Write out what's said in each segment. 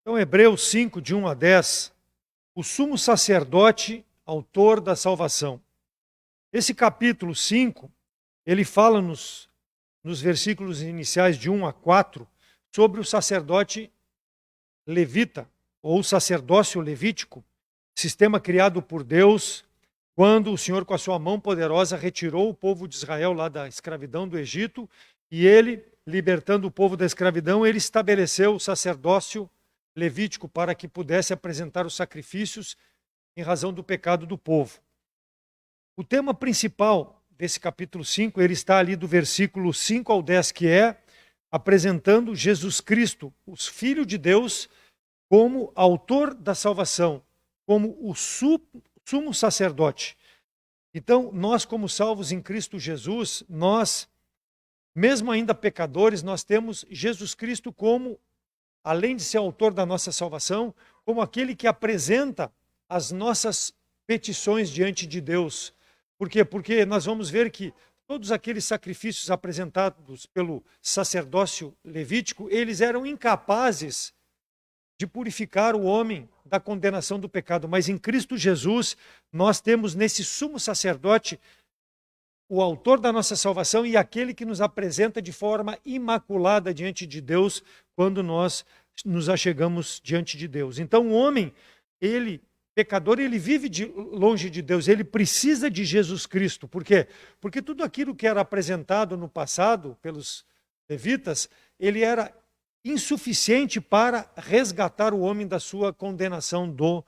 Então, Hebreus 5, de 1 a 10, o sumo sacerdote, autor da salvação. Esse capítulo 5, ele fala nos versículos iniciais de 1 a 4 sobre o sacerdote levita, ou sacerdócio levítico, sistema criado por Deus quando o Senhor, com a sua mão poderosa, retirou o povo de Israel lá da escravidão do Egito, e ele, libertando o povo da escravidão, ele estabeleceu o sacerdócio levítico para que pudesse apresentar os sacrifícios em razão do pecado do povo. O tema principal desse capítulo 5, ele está ali do versículo 5 ao 10, que é apresentando Jesus Cristo, o Filho de Deus, como autor da salvação, como o sumo sacerdote. Então, nós como salvos em Cristo Jesus, nós, mesmo ainda pecadores, nós temos Jesus Cristo como, além de ser autor da nossa salvação, como aquele que apresenta as nossas petições diante de Deus. Por quê? Porque nós vamos ver que todos aqueles sacrifícios apresentados pelo sacerdócio levítico, eles eram incapazes de purificar o homem da condenação do pecado. Mas em Cristo Jesus, nós temos nesse sumo sacerdote o autor da nossa salvação e aquele que nos apresenta de forma imaculada diante de Deus quando nós nos achegamos diante de Deus. Então o homem, ele, pecador, ele vive longe de Deus, ele precisa de Jesus Cristo. Por quê? Porque tudo aquilo que era apresentado no passado pelos levitas, ele era insuficiente para resgatar o homem da sua condenação do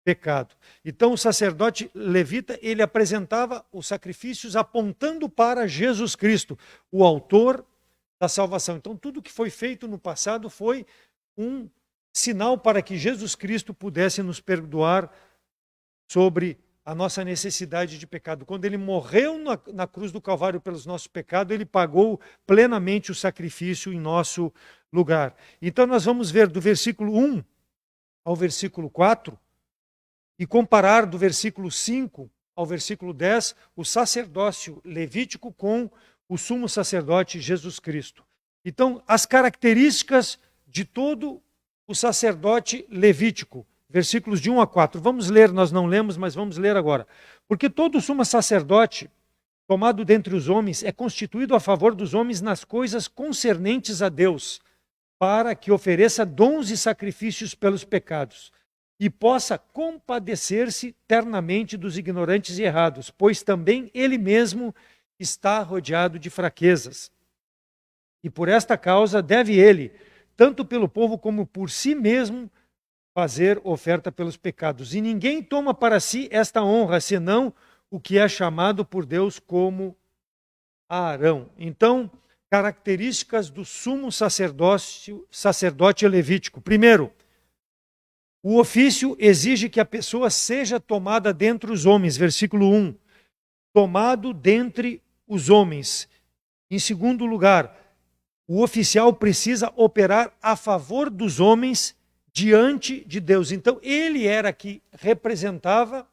pecado. Então o sacerdote levita, ele apresentava os sacrifícios apontando para Jesus Cristo, o autor da salvação. Então tudo que foi feito no passado foi um sinal para que Jesus Cristo pudesse nos perdoar sobre a nossa necessidade de pecado. Quando ele morreu na cruz do Calvário pelos nossos pecados, ele pagou plenamente o sacrifício em nosso lugar. Então nós vamos ver do versículo 1 ao versículo 4 e comparar do versículo 5 ao versículo 10 o sacerdócio levítico com o sumo sacerdote Jesus Cristo. Então, as características de todo o sacerdote levítico, versículos de 1 a 4. Vamos ler, nós não lemos, mas vamos ler agora. Porque todo sumo sacerdote, tomado dentre os homens, é constituído a favor dos homens nas coisas concernentes a Deus, para que ofereça dons e sacrifícios pelos pecados, e possa compadecer-se ternamente dos ignorantes e errados, pois também ele mesmo está rodeado de fraquezas. E por esta causa deve ele, tanto pelo povo como por si mesmo, fazer oferta pelos pecados. E ninguém toma para si esta honra, senão o que é chamado por Deus como Arão. Então, características do sumo sacerdote levítico. Primeiro, o ofício exige que a pessoa seja tomada dentre os homens. Versículo 1. Tomado dentre os homens. Em segundo lugar, o oficial precisa operar a favor dos homens diante de Deus. Então, ele era que representava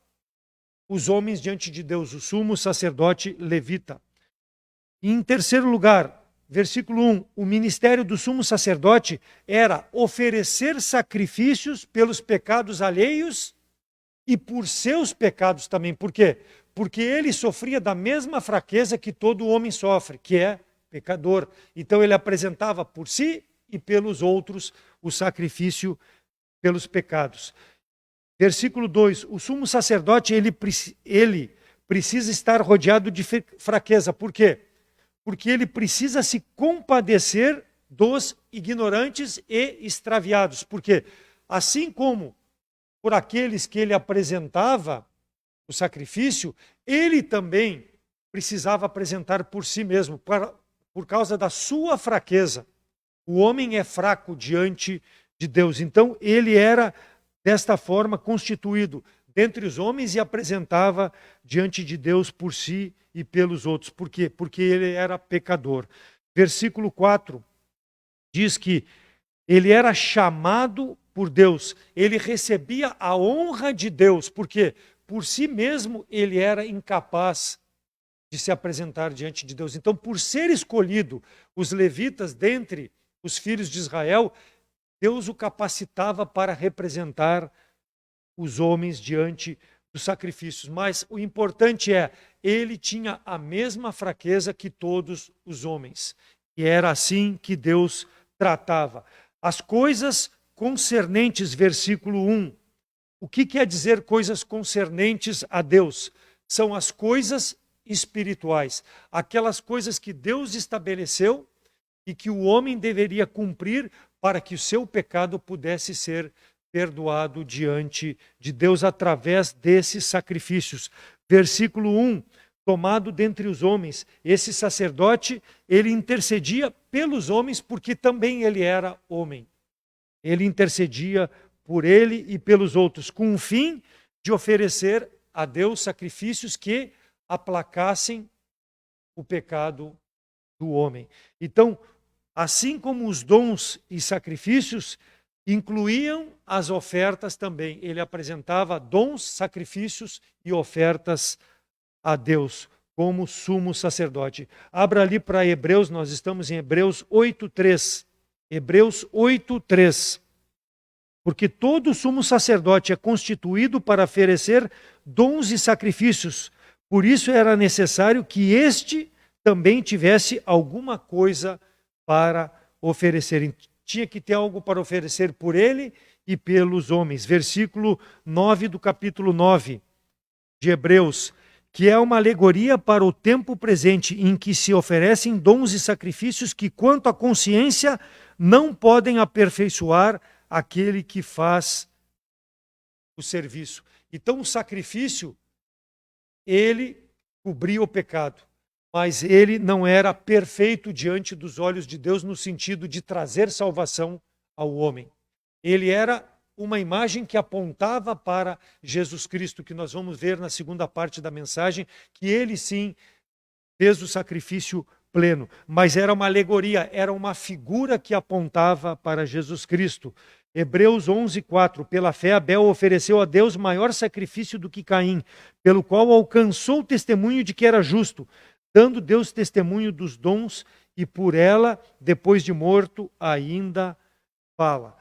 os homens diante de Deus, o sumo sacerdote levita. E em terceiro lugar, versículo 1, o ministério do sumo sacerdote era oferecer sacrifícios pelos pecados alheios e por seus pecados também. Por quê? Porque ele sofria da mesma fraqueza que todo homem sofre, que é pecador. Então ele apresentava por si e pelos outros o sacrifício pelos pecados. Versículo 2, o sumo sacerdote, ele precisa estar rodeado de fraqueza. Por quê? Porque ele precisa se compadecer dos ignorantes e extraviados. Porque assim como por aqueles que ele apresentava o sacrifício, ele também precisava apresentar por si mesmo, por causa da sua fraqueza. O homem é fraco diante de Deus. Então, ele era, desta forma, constituído dentre os homens e apresentava diante de Deus por si e pelos outros. Por quê? Porque ele era pecador. Versículo 4 diz que ele era chamado por Deus, ele recebia a honra de Deus. Por quê? Por si mesmo ele era incapaz de se apresentar diante de Deus. Então, por ser escolhido os levitas dentre os filhos de Israel, Deus o capacitava para representar os homens diante dos sacrifícios. Mas o importante é, ele tinha a mesma fraqueza que todos os homens. E era assim que Deus tratava. As coisas concernentes, versículo 1. O que quer dizer coisas concernentes a Deus? São as coisas espirituais, aquelas coisas que Deus estabeleceu e que o homem deveria cumprir para que o seu pecado pudesse ser perdoado diante de Deus através desses sacrifícios. Versículo 1, tomado dentre os homens, esse sacerdote, ele intercedia pelos homens porque também ele era homem. Ele intercedia por ele e pelos outros, com o fim de oferecer a Deus sacrifícios que aplacassem o pecado do homem. Então, assim como os dons e sacrifícios incluíam as ofertas também, ele apresentava dons, sacrifícios e ofertas a Deus como sumo sacerdote. Abra ali para Hebreus, nós estamos em Hebreus 8:3. Hebreus 8:3. Porque todo sumo sacerdote é constituído para oferecer dons e sacrifícios. Por isso era necessário que este também tivesse alguma coisa para oferecer. Tinha que ter algo para oferecer por ele e pelos homens. Versículo 9 do capítulo 9 de Hebreus, que é uma alegoria para o tempo presente em que se oferecem dons e sacrifícios que, quanto à consciência, não podem aperfeiçoar aquele que faz o serviço. Então, o sacrifício, ele cobria o pecado, mas ele não era perfeito diante dos olhos de Deus no sentido de trazer salvação ao homem. Ele era uma imagem que apontava para Jesus Cristo, que nós vamos ver na segunda parte da mensagem, que ele sim fez o sacrifício pleno, mas era uma alegoria, era uma figura que apontava para Jesus Cristo. Hebreus 11:4, pela fé Abel ofereceu a Deus maior sacrifício do que Caim, pelo qual alcançou o testemunho de que era justo, dando Deus testemunho dos dons, e por ela, depois de morto, ainda fala.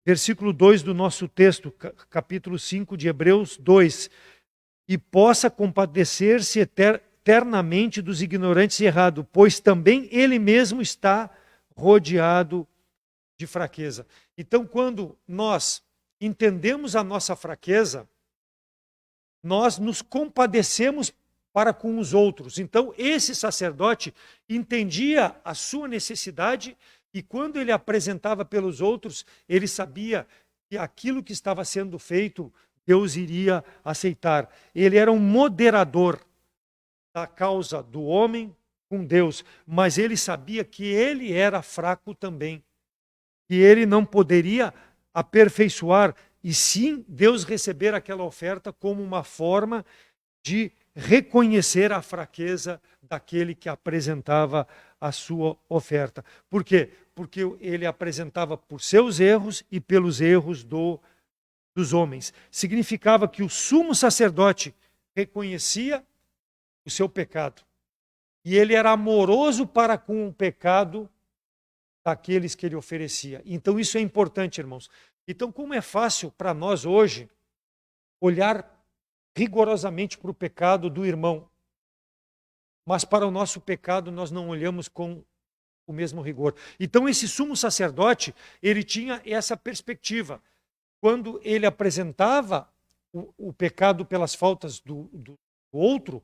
Versículo 2 do nosso texto, capítulo 5 de Hebreus 2, e possa compadecer-se eternamente dos ignorantes e errados, pois também ele mesmo está rodeado de fraqueza. Então, quando nós entendemos a nossa fraqueza, nós nos compadecemos para com os outros. Então, esse sacerdote entendia a sua necessidade e quando ele apresentava pelos outros, ele sabia que aquilo que estava sendo feito, Deus iria aceitar. Ele era um moderador da causa do homem com Deus, mas ele sabia que ele era fraco também, que ele não poderia aperfeiçoar, e sim Deus receber aquela oferta como uma forma de reconhecer a fraqueza daquele que apresentava a sua oferta. Por quê? Porque ele apresentava por seus erros e pelos erros dos homens. Significava que o sumo sacerdote reconhecia o seu pecado e ele era amoroso para com o pecado daqueles que ele oferecia. Então isso é importante, irmãos. Então, como é fácil para nós hoje olhar rigorosamente para o pecado do irmão, mas para o nosso pecado nós não olhamos com o mesmo rigor. Então esse sumo sacerdote, ele tinha essa perspectiva. Quando ele apresentava o pecado pelas faltas do outro,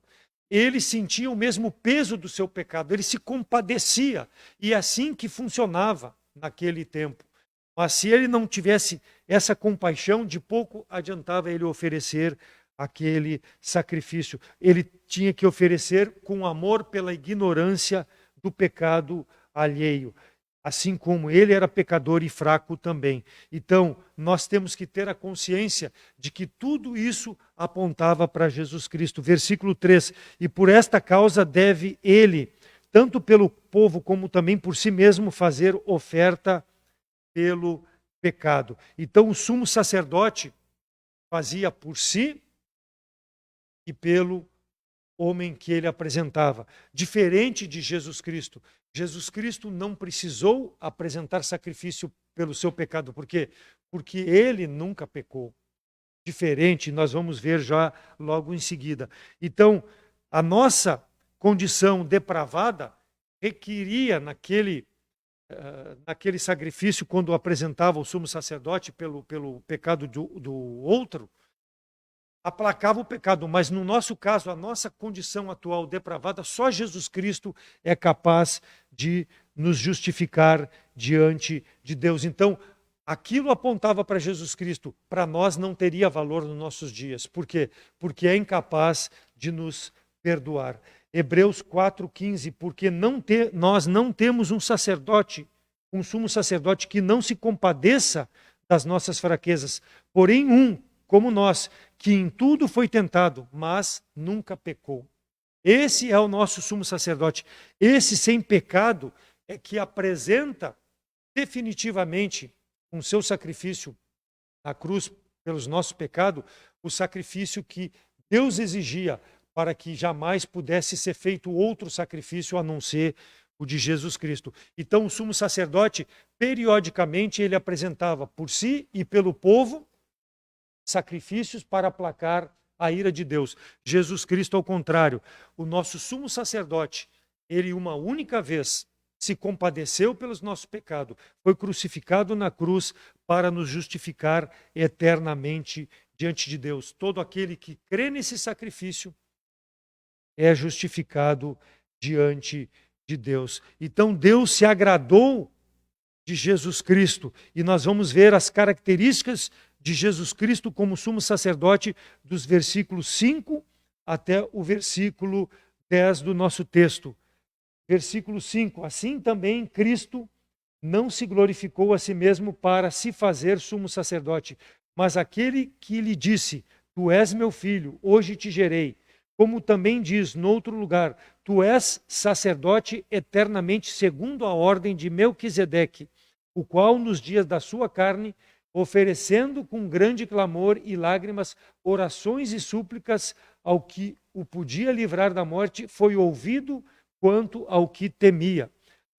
ele sentia o mesmo peso do seu pecado, ele se compadecia, e é assim que funcionava naquele tempo. Mas se ele não tivesse essa compaixão, de pouco adiantava ele oferecer aquele sacrifício. Ele tinha que oferecer com amor pela ignorância do pecado alheio. Assim como ele era pecador e fraco também. Então, nós temos que ter a consciência de que tudo isso apontava para Jesus Cristo. Versículo 3, e por esta causa deve ele, tanto pelo povo como também por si mesmo, fazer oferta pelo pecado. Então, o sumo sacerdote fazia por si e pelo homem que ele apresentava. Diferente de Jesus Cristo. Jesus Cristo não precisou apresentar sacrifício pelo seu pecado. Por quê? Porque ele nunca pecou. Diferente, nós vamos ver já logo em seguida. Então, a nossa condição depravada requeria naquele sacrifício, quando apresentava o sumo sacerdote pelo pecado do outro, aplacava o pecado. Mas no nosso caso, a nossa condição atual depravada, só Jesus Cristo é capaz de nos justificar diante de Deus. Então, aquilo apontava para Jesus Cristo, para nós não teria valor nos nossos dias. Por quê? Porque é incapaz de nos perdoar. Hebreus 4,15, porque nós não temos um sacerdote, um sumo sacerdote que não se compadeça das nossas fraquezas, porém como nós, que em tudo foi tentado, mas nunca pecou. Esse é o nosso sumo sacerdote. Esse sem pecado é que apresenta definitivamente com seu sacrifício na cruz pelos nossos pecados, o sacrifício que Deus exigia para que jamais pudesse ser feito outro sacrifício a não ser o de Jesus Cristo. Então o sumo sacerdote, periodicamente, ele apresentava por si e pelo povo sacrifícios para aplacar a ira de Deus. Jesus Cristo, ao contrário, o nosso sumo sacerdote, ele uma única vez se compadeceu pelos nossos pecados, foi crucificado na cruz para nos justificar eternamente diante de Deus. Todo aquele que crê nesse sacrifício é justificado diante de Deus. Então Deus se agradou de Jesus Cristo, e nós vamos ver as características de Jesus Cristo como sumo sacerdote dos versículos 5 até o versículo 10 do nosso texto. Versículo 5, assim também Cristo não se glorificou a si mesmo para se fazer sumo sacerdote, mas aquele que lhe disse, tu és meu filho, hoje te gerei, como também diz noutro lugar, tu és sacerdote eternamente segundo a ordem de Melquisedeque, o qual nos dias da sua carne, oferecendo com grande clamor e lágrimas, orações e súplicas ao que o podia livrar da morte, foi ouvido quanto ao que temia.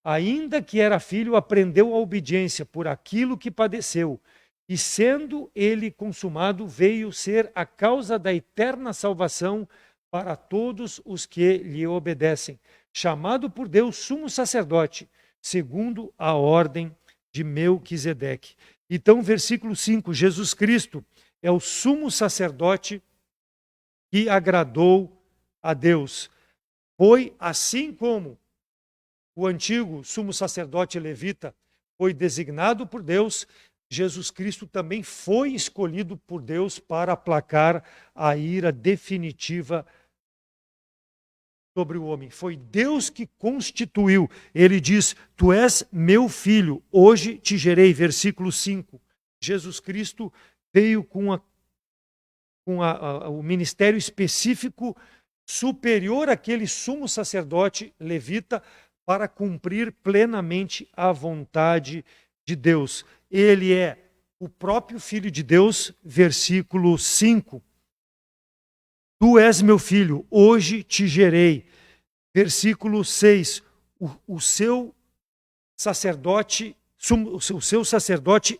Ainda que era filho, aprendeu a obediência por aquilo que padeceu, e sendo ele consumado, veio ser a causa da eterna salvação para todos os que lhe obedecem, chamado por Deus sumo sacerdote, segundo a ordem de Melquisedeque. Então, versículo 5, Jesus Cristo é o sumo sacerdote que agradou a Deus. Foi assim como o antigo sumo sacerdote levita foi designado por Deus, Jesus Cristo também foi escolhido por Deus para aplacar a ira definitiva sobre o homem. Foi Deus que constituiu. Ele diz, tu és meu filho, hoje te gerei. Versículo 5. Jesus Cristo veio com o ministério específico superior àquele sumo sacerdote levita para cumprir plenamente a vontade de Deus. Ele é o próprio Filho de Deus, versículo 5. Tu és meu filho, hoje te gerei. Versículo 6. O seu sacerdote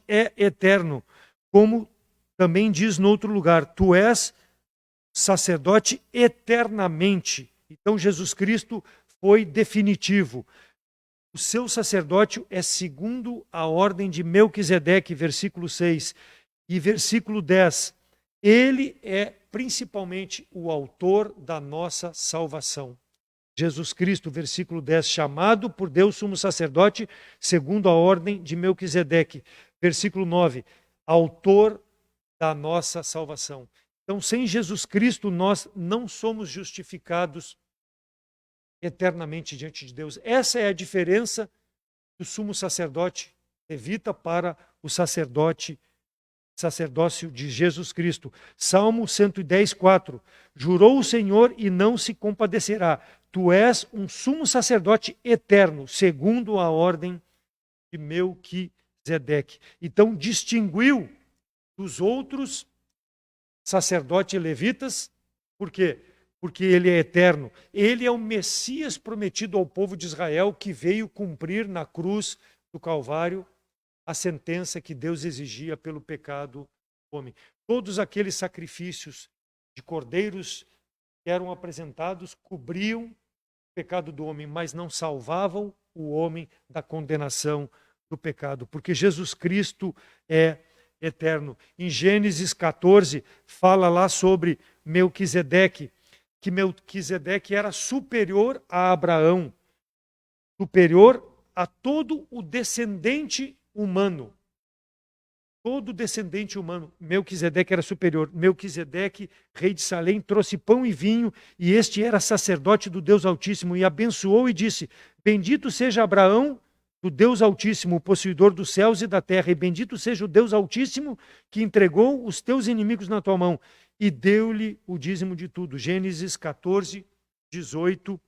é eterno, como também diz no outro lugar, tu és sacerdote eternamente. Então Jesus Cristo foi definitivo. O seu sacerdócio é segundo a ordem de Melquisedeque, versículo 6. E versículo 10. Ele é principalmente o autor da nossa salvação. Jesus Cristo, versículo 10, chamado por Deus sumo sacerdote, segundo a ordem de Melquisedeque. Versículo 9, autor da nossa salvação. Então, sem Jesus Cristo, nós não somos justificados eternamente diante de Deus. Essa é a diferença do sumo sacerdote levita para o sacerdócio de Jesus Cristo. Salmo 110, 4. Jurou o Senhor e não se compadecerá. Tu és um sumo sacerdote eterno, segundo a ordem de Melquisedeque. Então, distinguiu dos outros sacerdotes levitas, por quê? Porque ele é eterno. Ele é o Messias prometido ao povo de Israel que veio cumprir na cruz do Calvário a sentença que Deus exigia pelo pecado do homem. Todos aqueles sacrifícios de cordeiros que eram apresentados cobriam o pecado do homem, mas não salvavam o homem da condenação do pecado, porque Jesus Cristo é eterno. Em Gênesis 14, fala lá sobre Melquisedeque, que Melquisedeque era superior a Abraão, superior a todo o descendente humano. Todo descendente humano, Melquisedeque era superior. Melquisedeque, rei de Salém, trouxe pão e vinho, e este era sacerdote do Deus Altíssimo, e abençoou e disse: bendito seja Abraão, do Deus Altíssimo, o possuidor dos céus e da terra, e bendito seja o Deus Altíssimo, que entregou os teus inimigos na tua mão, e deu-lhe o dízimo de tudo. Gênesis 14, 18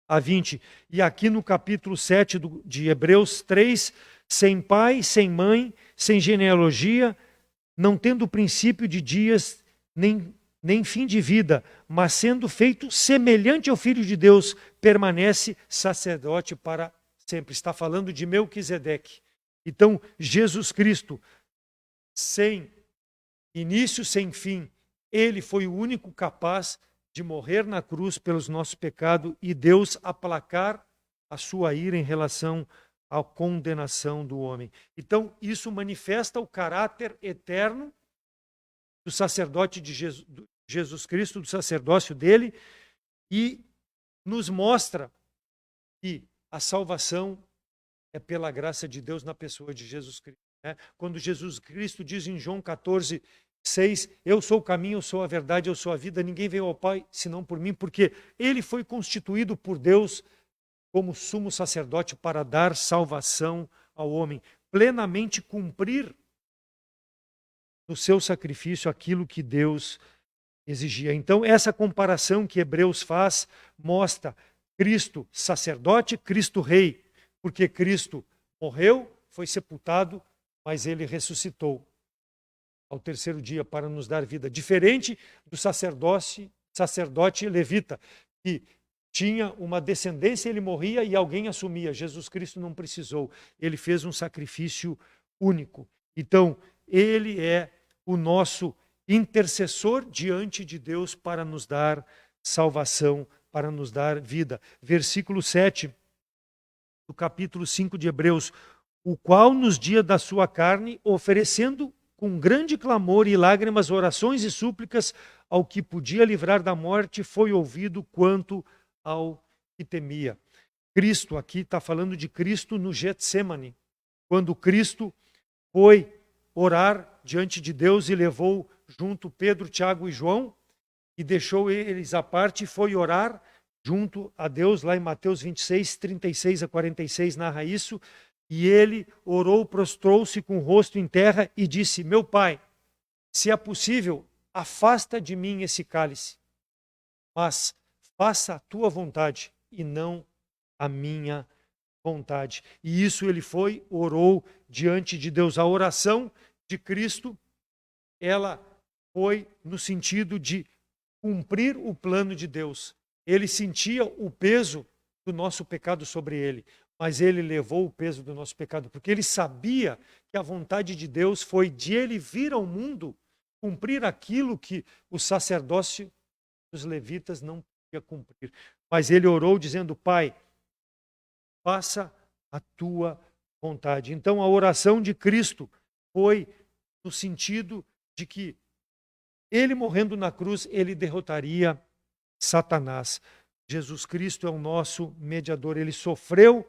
a 20. E aqui no capítulo 7 de Hebreus 3, sem pai, sem mãe, sem genealogia, não tendo princípio de dias, nem fim de vida, mas sendo feito semelhante ao Filho de Deus, permanece sacerdote para sempre. Está falando de Melquisedeque. Então, Jesus Cristo, sem início, sem fim, ele foi o único capaz de morrer na cruz pelos nossos pecados e Deus aplacar a sua ira em relação à condenação do homem. Então, isso manifesta o caráter eterno do sacerdote de Jesus Cristo, do sacerdócio dele, e nos mostra que a salvação é pela graça de Deus na pessoa de Jesus Cristo. Quando Jesus Cristo diz em João 14, 6, eu sou o caminho, eu sou a verdade, eu sou a vida, ninguém veio ao Pai senão por mim, porque ele foi constituído por Deus como sumo sacerdote para dar salvação ao homem, plenamente cumprir no seu sacrifício aquilo que Deus exigia. Então, essa comparação que Hebreus faz mostra Cristo sacerdote, Cristo rei, porque Cristo morreu, foi sepultado, mas ele ressuscitou ao terceiro dia para nos dar vida. Diferente do sacerdote levita, que tinha uma descendência, ele morria e alguém assumia. Jesus Cristo não precisou. Ele fez um sacrifício único. Então, ele é o nosso intercessor diante de Deus para nos dar salvação, para nos dar vida. Versículo 7 do capítulo 5 de Hebreus, o qual nos dias da sua carne, oferecendo com grande clamor e lágrimas, orações e súplicas ao que podia livrar da morte, foi ouvido quanto ao que temia. Cristo, aqui está falando de Cristo no Getsemane, quando Cristo foi orar diante de Deus e levou junto Pedro, Tiago e João, e deixou eles à parte e foi orar junto a Deus, lá em Mateus 26, 36 a 46 narra isso, e ele orou, prostrou-se com o rosto em terra e disse: meu Pai, se é possível, afasta de mim esse cálice, mas faça a tua vontade e não a minha vontade. E isso ele foi, orou diante de Deus. A oração de Cristo, ela foi no sentido de cumprir o plano de Deus. Ele sentia o peso do nosso pecado sobre ele, mas ele levou o peso do nosso pecado, porque ele sabia que a vontade de Deus foi de ele vir ao mundo cumprir aquilo que o sacerdócio dos levitas não podia cumprir. Mas ele orou dizendo: Pai, faça a tua vontade. Então a oração de Cristo foi no sentido de que ele morrendo na cruz, ele derrotaria Satanás. Jesus Cristo é o nosso mediador. Ele sofreu,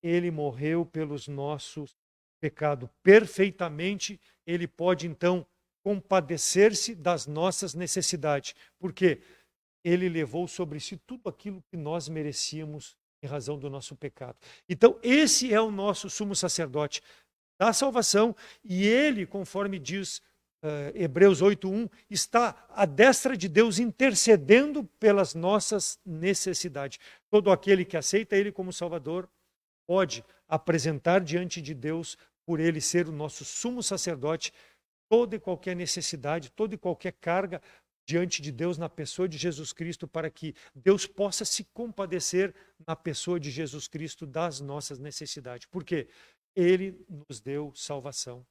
ele morreu pelos nossos pecados. Perfeitamente, ele pode então compadecer-se das nossas necessidades, porque ele levou sobre si tudo aquilo que nós merecíamos em razão do nosso pecado. Então, esse é o nosso sumo sacerdote da salvação, e ele, conforme diz Hebreus 8:1, está à destra de Deus intercedendo pelas nossas necessidades. Todo aquele que aceita ele como Salvador pode apresentar diante de Deus, por ele ser o nosso sumo sacerdote, toda e qualquer necessidade, toda e qualquer carga diante de Deus na pessoa de Jesus Cristo, para que Deus possa se compadecer na pessoa de Jesus Cristo das nossas necessidades. Por quê? ele nos deu salvação.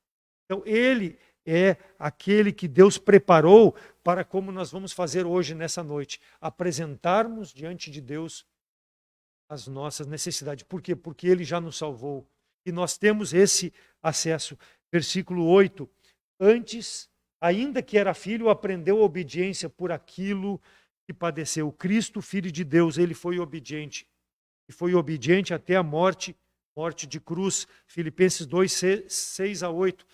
Então, ele é aquele que Deus preparou para, como nós vamos fazer hoje, nessa noite, apresentarmos diante de Deus as nossas necessidades. Por quê? Porque ele já nos salvou. E nós temos esse acesso. Versículo 8. Antes, ainda que era filho, aprendeu a obediência por aquilo que padeceu. Cristo, filho de Deus, ele foi obediente. E foi obediente até a morte de cruz. Filipenses 2, 6 a 8.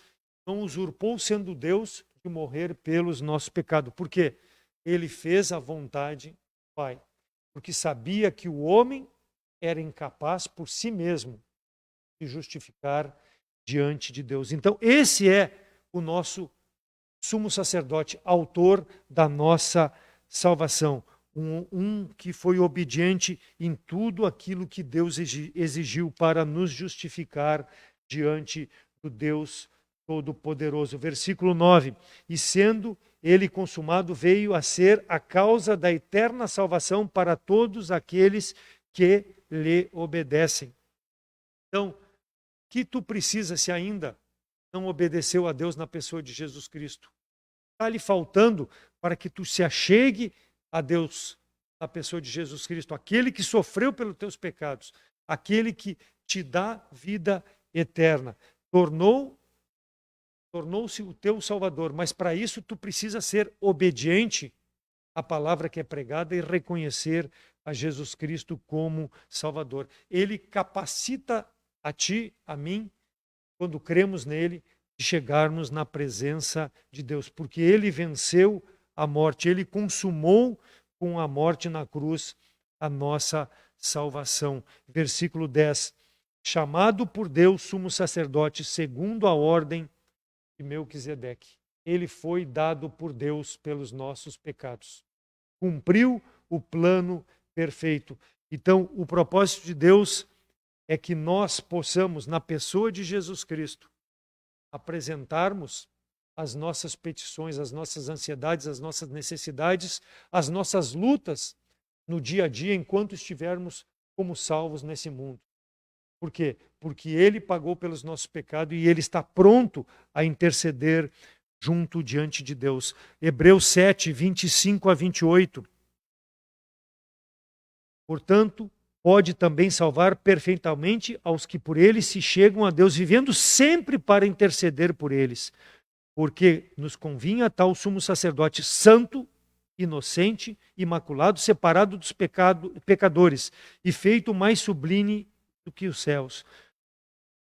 Não usurpou, sendo Deus, de morrer pelos nossos pecados. Por quê? Ele fez a vontade do Pai. Porque sabia que o homem era incapaz por si mesmo de justificar diante de Deus. Então, esse é o nosso sumo sacerdote, autor da nossa salvação. Um que foi obediente em tudo aquilo que Deus exigiu para nos justificar diante do Deus Todo-Poderoso. Versículo 9. E sendo ele consumado, veio a ser a causa da eterna salvação para todos aqueles que lhe obedecem. Então, que tu precisa se ainda não obedeceu a Deus na pessoa de Jesus Cristo? Está lhe faltando para que tu se achegue a Deus na pessoa de Jesus Cristo, aquele que sofreu pelos teus pecados, aquele que te dá vida eterna. Tornou-se o teu Salvador, mas para isso tu precisa ser obediente à palavra que é pregada e reconhecer a Jesus Cristo como Salvador. Ele capacita a ti, a mim, quando cremos nele, de chegarmos na presença de Deus, porque ele venceu a morte, ele consumou com a morte na cruz a nossa salvação. Versículo 10. Chamado por Deus sumo sacerdote segundo a ordem de Melquisedeque. Ele foi dado por Deus pelos nossos pecados. Cumpriu o plano perfeito. Então, o propósito de Deus é que nós possamos, na pessoa de Jesus Cristo, apresentarmos as nossas petições, as nossas ansiedades, as nossas necessidades, as nossas lutas no dia a dia, enquanto estivermos como salvos nesse mundo. Por quê? Porque ele pagou pelos nossos pecados e ele está pronto a interceder junto diante de Deus. Hebreus 7, 25 a 28. Portanto, pode também salvar perfeitamente aos que por ele se chegam a Deus, vivendo sempre para interceder por eles. Porque nos convinha tal sumo sacerdote santo, inocente, imaculado, separado dos pecadores e feito mais sublime do que os céus,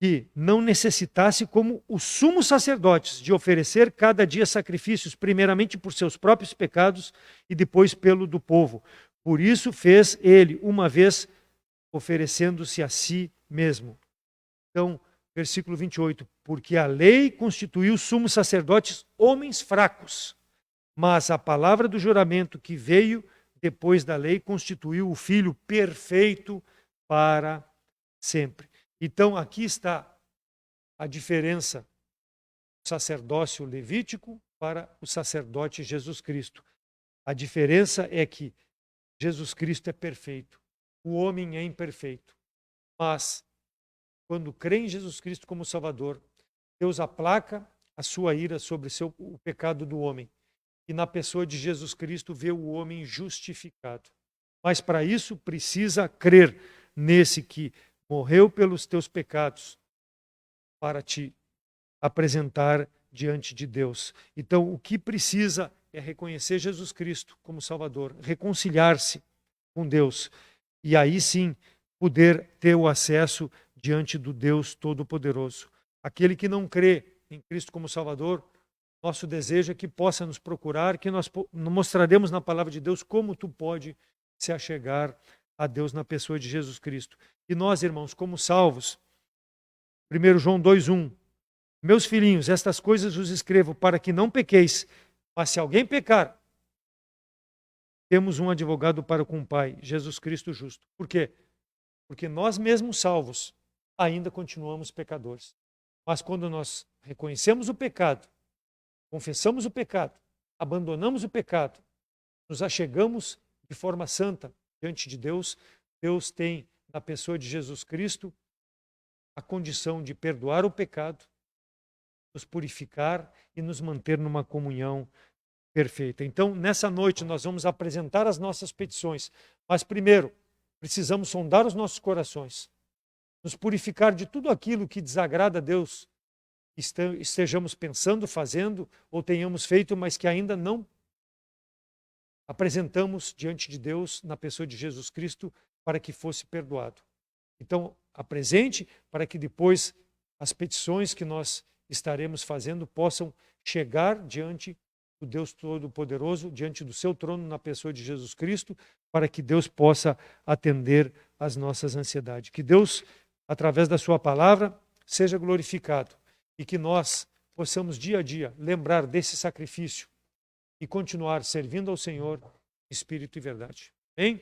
que não necessitasse, como os sumos sacerdotes, de oferecer cada dia sacrifícios, primeiramente por seus próprios pecados e depois pelo do povo. Por isso fez ele, uma vez, oferecendo-se a si mesmo. Então, versículo 28, porque a lei constituiu sumos sacerdotes homens fracos, mas a palavra do juramento que veio depois da lei constituiu o Filho perfeito para sempre. Então, aqui está a diferença do sacerdócio levítico para o sacerdote Jesus Cristo. A diferença é que Jesus Cristo é perfeito, o homem é imperfeito. Mas, quando crê em Jesus Cristo como Salvador, Deus aplaca a sua ira sobre o pecado do homem. E na pessoa de Jesus Cristo vê o homem justificado. Mas para isso precisa crer nesse que morreu pelos teus pecados para te apresentar diante de Deus. Então, o que precisa é reconhecer Jesus Cristo como Salvador, reconciliar-se com Deus e aí sim poder ter o acesso diante do Deus Todo-Poderoso. Aquele que não crê em Cristo como Salvador, nosso desejo é que possa nos procurar, que nós mostraremos na palavra de Deus como tu pode se achegar a Deus na pessoa de Jesus Cristo. E nós, irmãos, como salvos, 1 João 2,1, meus filhinhos, estas coisas vos escrevo para que não pequeis, mas se alguém pecar, temos um advogado para com o Pai, Jesus Cristo justo. Por quê? Porque nós mesmos salvos ainda continuamos pecadores. Mas quando nós reconhecemos o pecado, confessamos o pecado, abandonamos o pecado, nos achegamos de forma santa diante de Deus, Deus tem na pessoa de Jesus Cristo a condição de perdoar o pecado, nos purificar e nos manter numa comunhão perfeita. Então, nessa noite, nós vamos apresentar as nossas petições. Mas, primeiro, precisamos sondar os nossos corações, nos purificar de tudo aquilo que desagrada a Deus, estejamos pensando, fazendo ou tenhamos feito, mas que ainda não apresentamos diante de Deus na pessoa de Jesus Cristo para que fosse perdoado. Então, apresente para que depois as petições que nós estaremos fazendo possam chegar diante do Deus Todo-Poderoso, diante do seu trono na pessoa de Jesus Cristo, para que Deus possa atender às nossas ansiedades. Que Deus, através da sua palavra, seja glorificado e que nós possamos dia a dia lembrar desse sacrifício e continuar servindo ao Senhor, Espírito e verdade. Amém?